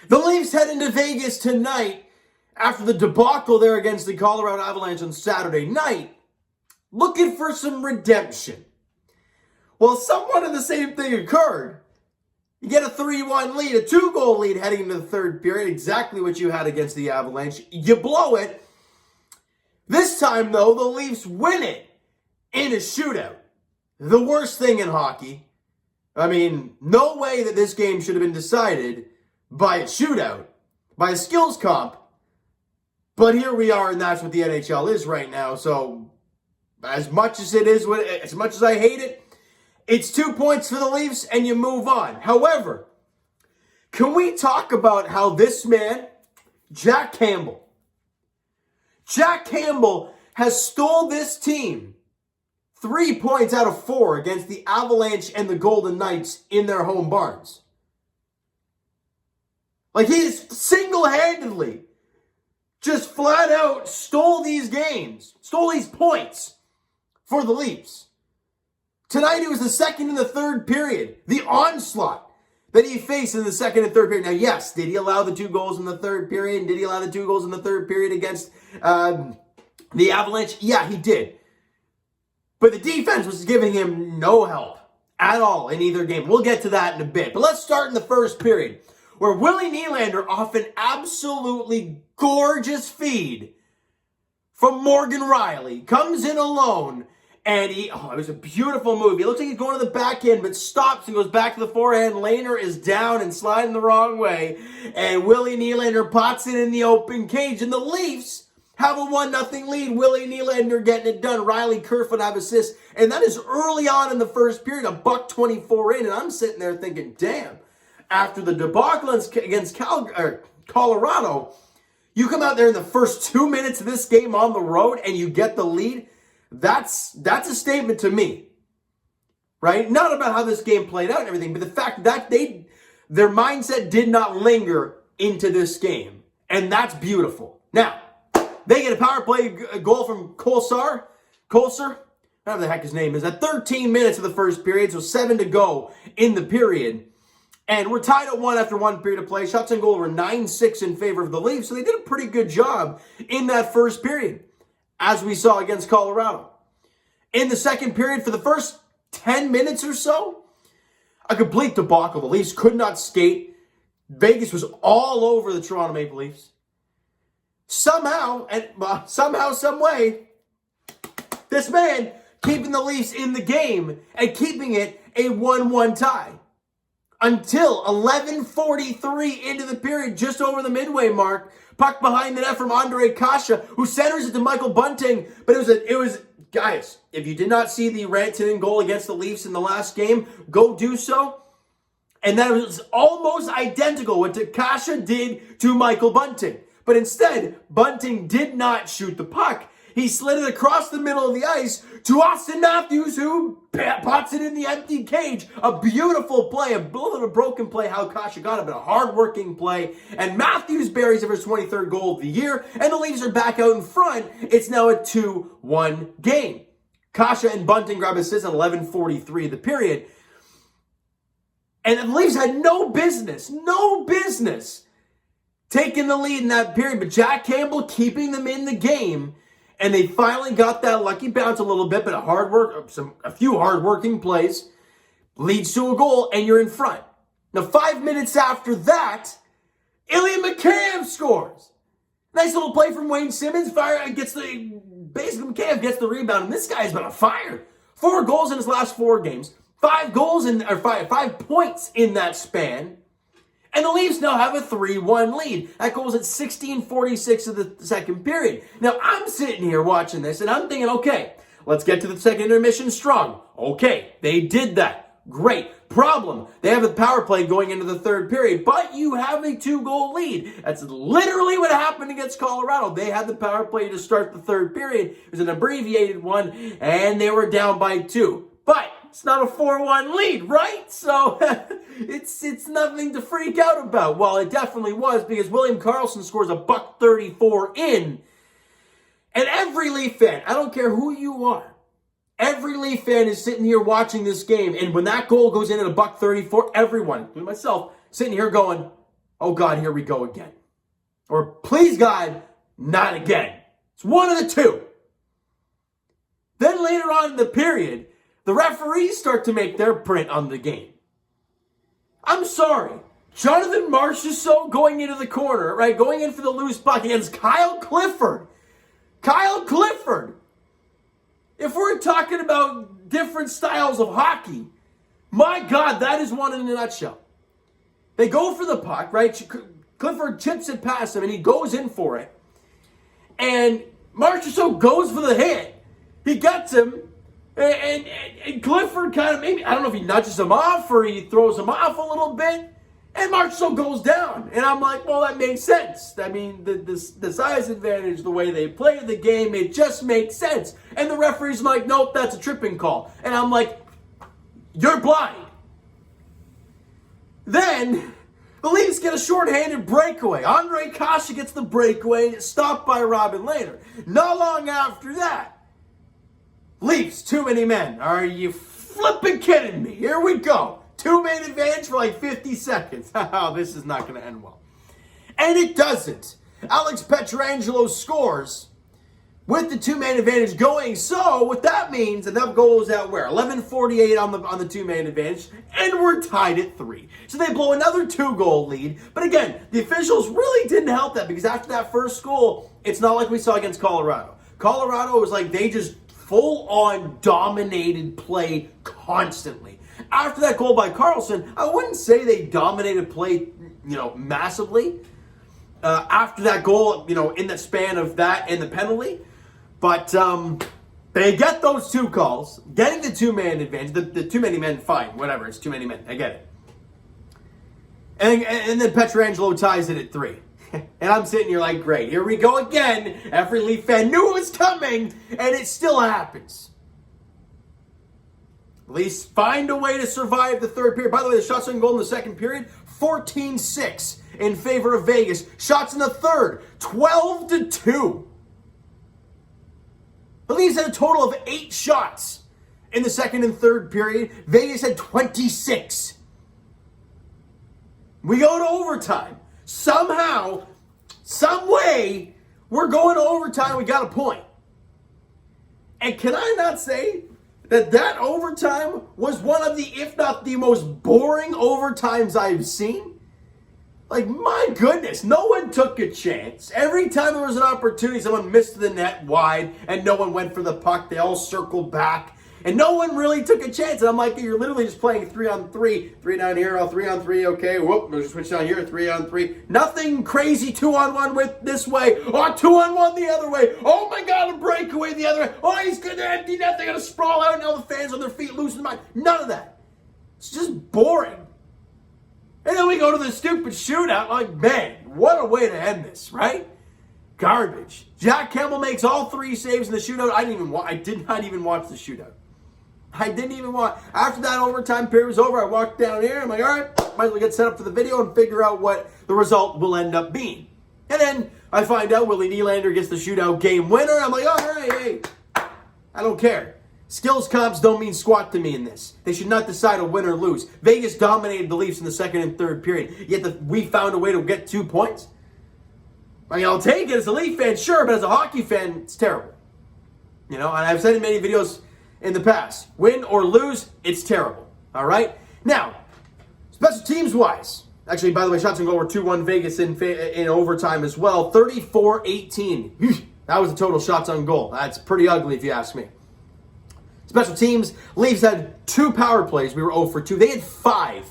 The Leafs head into Vegas tonight after the debacle there against the Colorado Avalanche on Saturday night, looking for some redemption. Well, somewhat of the same thing occurred. You get a 3-1 lead, a 2-goal lead heading into the third period, exactly what you had against the Avalanche. You blow it. This time, though, the Leafs win it in a shootout. The worst thing in hockey. I mean, no way that this game should have been decided by a shootout, by a skills comp. But here we are, and that's what the NHL is right now. So, as much as I hate it, it's 2 points for the Leafs, and you move on. However, can we talk about how this man, Jack Campbell has stole this team 3 points out of 4 against the Avalanche and the Golden Knights in their home barns. Like, he single-handedly just flat out stole these games, stole these points for the Leafs. Tonight it was the second and the third period, the onslaught that he faced in the second and third period. Now, yes, did he allow the 2 goals in the third period? And did he allow the 2 goals in the third period against the Avalanche? Yeah, he did. But the defense was giving him no help at all in either game. We'll get to that in a bit. But let's start in the first period, where Willie Nylander, off an absolutely gorgeous feed from Morgan Rielly, comes in alone, and it was a beautiful move. He looks like he's going to the backhand, but stops and goes back to the forehand. Lehner is down and sliding the wrong way, and Willie Nylander pots it in the open cage, and the Leafs have a 1-0 lead. Willie Nylander getting it done. Riley Kerfoot have assists, and that is early on in the first period, a $1:24 in, and I'm sitting there thinking, damn, after the debacle against Colorado, you come out there in the first 2 minutes of this game on the road and you get the lead. That's a statement to me, right? Not about how this game played out and everything, but the fact that their mindset did not linger into this game, and that's beautiful. Now, they get a power play goal from Kolesar, whatever the heck his name is, at 13 minutes of the first period, so 7 to go in the period. And we're tied at 1 after 1 period of play. Shots on goal were 9-6 in favor of the Leafs, so they did a pretty good job in that first period, as we saw against Colorado. In the second period, for the first 10 minutes or so, a complete debacle. The Leafs could not skate. Vegas was all over the Toronto Maple Leafs. Somehow, some way, this man keeping the Leafs in the game and keeping it a 1-1 tie. Until 11:43 into the period, just over the midway mark, puck behind the net from Ondrej Kase, who centers it to Michael Bunting. But it was guys, if you did not see the Rantanen goal against the Leafs in the last game, go do so. And that was almost identical what Kase did to Michael Bunting. But instead, Bunting did not shoot the puck. He slid it across the middle of the ice to Austin Matthews, who pots it in the empty cage. A beautiful play, a little bit of a broken play, how Kase got it, but a hard-working play. And Matthews buries his 23rd goal of the year, and the Leafs are back out in front. It's now a 2-1 game. Kase and Bunting grab assists at 11:43 of the period. And the Leafs had no business taking the lead in that period, but Jack Campbell keeping them in the game. And they finally got that lucky bounce a little bit, but a few hard-working plays leads to a goal, and you're in front. Now, 5 minutes after that, Ilya Mikheyev scores. Nice little play from Wayne Simmons. Mikheyev gets the rebound, and this guy's been on fire. 4 goals in his last 4 games. 5 points in that span. And the Leafs now have a 3-1 lead. That goes at 16:46 of the second period. Now, I'm sitting here watching this, and I'm thinking, okay, let's get to the second intermission strong. Okay, they did that. Great. Problem, they have a power play going into the third period, but you have a 2-goal lead. That's literally what happened against Colorado. They had the power play to start the third period. It was an abbreviated one, and they were down by 2. But it's not a 4-1 lead, right? So it's nothing to freak out about. Well, it definitely was, because William Karlsson scores a $1:34 in. And every Leaf fan, I don't care who you are, every Leaf fan is sitting here watching this game. And when that goal goes in at a $1:34, everyone, including myself, sitting here going, oh God, here we go again. Or please God, not again. It's one of the two. Then later on in the period, the referees start to make their print on the game. I'm sorry. Jonathan Marchessault going into the corner, right? Going in for the loose puck against Kyle Clifford. Kyle Clifford. If we're talking about different styles of hockey, my God, that is one in a nutshell. They go for the puck, right? Clifford chips it past him, and he goes in for it. And Marchessault goes for the hit. He gets him, and Clifford kind of maybe, I don't know if he nudges him off or he throws him off a little bit, and Marchessault goes down. And I'm like, well, that makes sense. I mean, the size advantage, the way they play the game, it just makes sense. And the referee's like, nope, that's a tripping call. And I'm like, you're blind. Then the Leafs get a shorthanded breakaway. Andre Kasha gets the breakaway, and it's stopped by Robin Lehner. Not long after that, Leafs, too many men. Are you flipping kidding me? Here we go. 2-man advantage for like 50 seconds. This is not going to end well. And it doesn't. Alex Pietrangelo scores with the 2-man advantage going. So what that means, and that goes out where? 11:48 on the 2-man advantage, and we're tied at 3. So they blow another 2-goal lead. But again, the officials really didn't help that, because after that first goal, it's not like we saw against Colorado. Colorado was like they just full-on dominated play constantly. After that goal by Karlsson, I wouldn't say they dominated play, massively. After that goal, in the span of that and the penalty. But they get those 2 calls, getting the 2-man advantage. The too many men, fine, whatever. It's too many men. I get it. And then Pietrangelo ties it at 3. And I'm sitting here like, great, here we go again. Every Leaf fan knew it was coming, and it still happens. Leafs find a way to survive the third period. By the way, the shots on goal in the second period, 14-6 in favor of Vegas. Shots in the third, 12-2. The Leafs had a total of 8 shots in the second and third period. Vegas had 26. We go to overtime. Somehow, some way, we're going to overtime. We got a point. And can I not say that overtime was one of the, if not the most boring overtimes I've seen? Like, my goodness, no one took a chance. Every time there was an opportunity, someone missed the net wide, and no one went for the puck. They all circled back, and no one really took a chance. And I'm like, you're literally just playing 3-on-3. 3 down here, 3-on-3, okay. Whoop, we'll just switch down here, 3-on-3. Nothing crazy 2-on-1 with this way, or 2-on-1 the other way. Oh my God, a breakaway the other way. Oh, he's going to empty net. They're going to sprawl out, and all the fans on their feet losing their mind. None of that. It's just boring. And then we go to the stupid shootout. Like, man, what a way to end this, right? Garbage. Jack Campbell makes all 3 saves in the shootout. I did not even watch the shootout. I didn't even watch. After that overtime period was over, I walked down here. I'm like, all right, might as well get set up for the video and figure out what the result will end up being. And then I find out Willie Nylander gets the shootout game winner. I'm like, all right, hey, I don't care. Skills comps don't mean squat to me in this. They should not decide a win or lose. Vegas dominated the Leafs in the second and third period, yet we found a way to get 2 points. I mean, I'll take it as a Leaf fan, sure, but as a hockey fan, it's terrible. And I've said in many videos in the past, win or lose, it's terrible. All right? Now, special teams-wise, actually, by the way, shots on goal were 2-1 Vegas in overtime as well, 34-18. That was the total shots on goal. That's pretty ugly if you ask me. Special teams, Leafs had 2 power plays. We were 0 for 2. They had 5.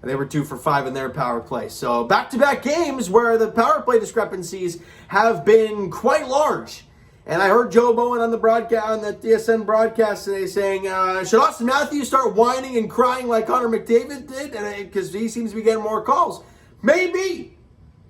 And they were 2 for 5 in their power play. So back-to-back games where the power play discrepancies have been quite large. And I heard Joe Bowen on the broadcast, on the TSN broadcast today saying, should Austin Matthews start whining and crying like Connor McDavid did? Because he seems to be getting more calls. Maybe.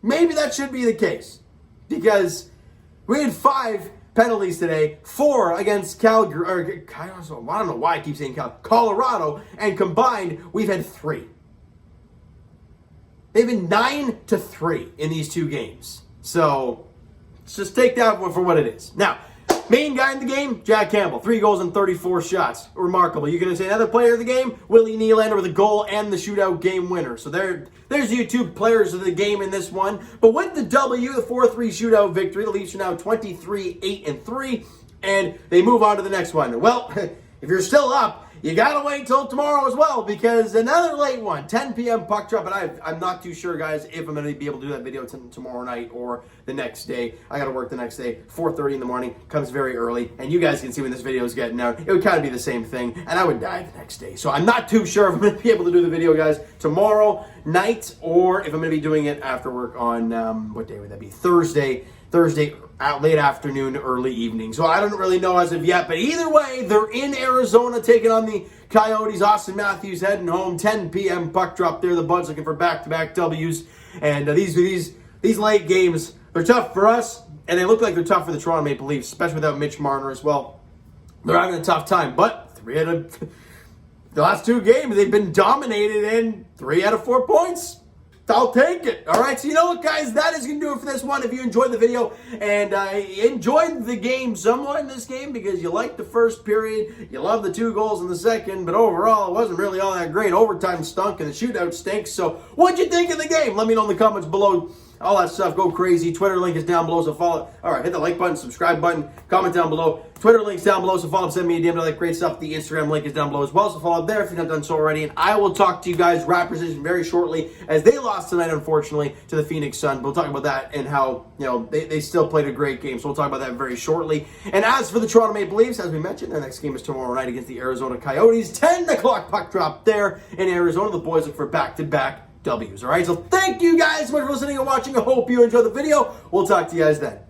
Maybe that should be the case. Because we had 5 penalties today, 4 against Calgary, or I don't know why I keep saying Colorado, and combined, we've had 3. They've been 9-3 in these 2 games. So, let's just take that one for what it is. Now, Main guy in the game, Jack Campbell. 3 goals and 34 shots. Remarkable. You're going to say another player of the game? Willie Nylander with a goal and the shootout game winner. So there's you 2 players of the game in this one. But with the W, the 4-3 shootout victory, the Leafs are now 23-8-3. And they move on to the next one. Well, if you're still up, you got to wait till tomorrow as well, because another late one, 10 p.m. puck drop, and I'm not too sure, guys, if I'm going to be able to do that video tomorrow night or the next day. I got to work the next day, 4:30 in the morning, comes very early, and you guys can see when this video is getting out. It would kind of be the same thing, and I would die the next day. So I'm not too sure if I'm going to be able to do the video, guys, tomorrow night, or if I'm going to be doing it after work on, what day would that be? Thursday, late afternoon, early evening. So I don't really know as of yet, but either way, they're in Arizona taking on the Coyotes. Austin Matthews heading home, 10 p.m. puck drop there. The Buds looking for back-to-back W's. And these late games, they're tough for us, and they look like they're tough for the Toronto Maple Leafs, especially without Mitch Marner as well. They're having a tough time, but the last 2 games, they've been dominated in 3 out of 4 points. I'll take it. All right, so you know what, guys? That is going to do it for this one. If you enjoyed the video and enjoyed the game somewhat in this game because you liked the first period, you love the 2 goals in the second, but overall, it wasn't really all that great. Overtime stunk and the shootout stinks. So what'd you think of the game? Let me know in the comments below. All that stuff, go crazy. Twitter link is down below, so follow. All right, hit the like button, subscribe button, comment down below. Twitter link's down below, so follow up, send me a DM, all that great stuff. The Instagram link is down below as well, so follow up there if you've not done so already. And I will talk to you guys, Raptors very shortly, as they lost tonight, unfortunately, to the Phoenix Suns. We'll talk about that and how, they still played a great game, so we'll talk about that very shortly. And as for the Toronto Maple Leafs, as we mentioned, their next game is tomorrow night against the Arizona Coyotes. 10 o'clock puck drop there in Arizona. The boys look for back-to-back W's. All right, so thank you guys so much for listening and watching. I hope you enjoyed the video. We'll talk to you guys then.